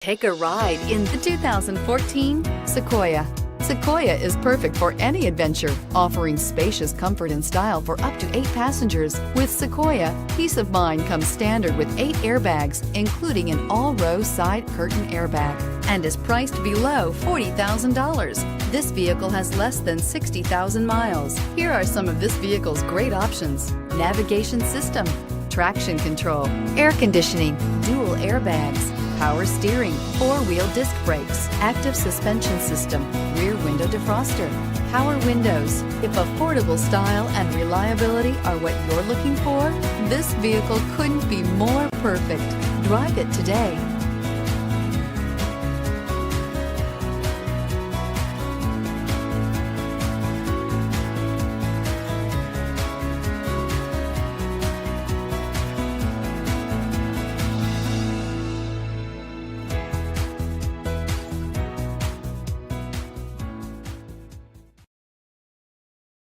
Take a ride in the 2014 Sequoia. Sequoia is perfect for any adventure, offering spacious comfort and style for up to 8 passengers. With Sequoia, peace of mind comes standard with 8 airbags, including an all-row side curtain airbag, and is priced below $40,000. This vehicle has less than 60,000 miles. Here are some of this vehicle's great options: navigation system, traction control, air conditioning, dual airbags, power steering, 4-wheel disc brakes, active suspension system, rear window defroster, power windows. If affordable style and reliability are what you're looking for, this vehicle couldn't be more perfect. Drive it today.